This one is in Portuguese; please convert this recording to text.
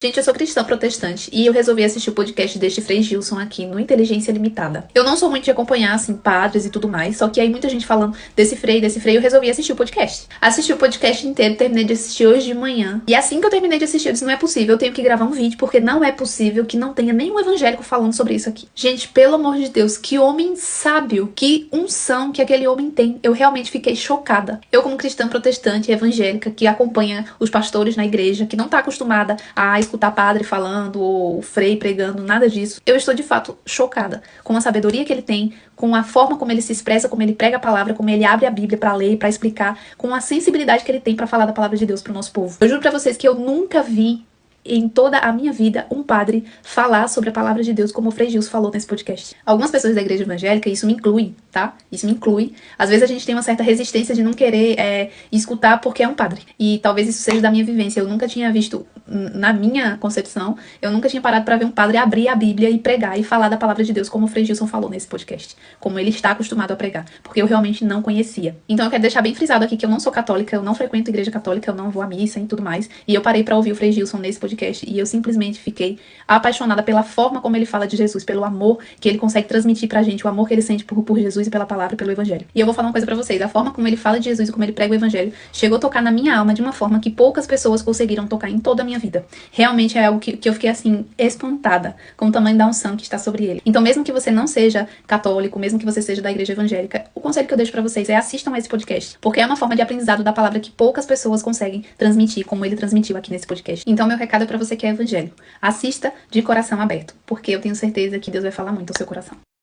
Gente, eu sou cristã protestante e eu resolvi assistir o podcast deste Frei Gilson aqui no Inteligência Limitada. Eu não sou muito de acompanhar, assim, padres e tudo mais, só que aí muita gente falando desse Frei, eu resolvi assistir o podcast. Assisti o podcast inteiro, terminei de assistir hoje de manhã. E assim que eu terminei de assistir, eu disse, não é possível, eu tenho que gravar um vídeo, porque não é possível que não tenha nenhum evangélico falando sobre isso aqui. Gente, pelo amor de Deus, que homem sábio, que unção que aquele homem tem. Eu realmente fiquei chocada. Eu, como cristã protestante evangélica, que acompanha os pastores na igreja, que não tá acostumada a escutar padre falando ou frei pregando, nada disso. Eu estou de fato chocada com a sabedoria que ele tem, com a forma como ele se expressa, como ele prega a palavra, como ele abre a Bíblia para ler, para explicar, com a sensibilidade que ele tem para falar da palavra de Deus pro nosso povo. Eu juro pra vocês que eu nunca vi em toda a minha vida um padre falar sobre a palavra de Deus como o Frei Gilson falou nesse podcast. Algumas pessoas da igreja evangélica, isso me inclui, tá? Isso me inclui. Às vezes a gente tem uma certa resistência de não querer escutar porque é um padre. E talvez isso seja da minha vivência. Eu nunca tinha visto, na minha concepção, eu nunca tinha parado para ver um padre abrir a Bíblia e pregar e falar da palavra de Deus como o Frei Gilson falou nesse podcast. Como ele está acostumado a pregar. Porque eu realmente não conhecia. Então eu quero deixar bem frisado aqui que eu não sou católica, eu não frequento igreja católica, eu não vou à missa e tudo mais. E eu parei para ouvir o Frei Gilson nesse podcast e eu simplesmente fiquei apaixonada pela forma como ele fala de Jesus, pelo amor que ele consegue transmitir pra gente, o amor que ele sente por Jesus e pela palavra, pelo evangelho. E eu vou falar uma coisa pra vocês, a forma como ele fala de Jesus e como ele prega o evangelho chegou a tocar na minha alma de uma forma que poucas pessoas conseguiram tocar em toda a minha vida. Realmente é algo que eu fiquei assim, espantada com o tamanho da unção que está sobre ele. Então mesmo que você não seja católico, mesmo que você seja da igreja evangélica, o conselho que eu deixo pra vocês é assistam a esse podcast, porque é uma forma de aprendizado da palavra que poucas pessoas conseguem transmitir, como ele transmitiu aqui nesse podcast. Então meu recado é pra você que é evangélico. Assista de coração aberto, porque eu tenho certeza que Deus vai falar muito ao seu coração.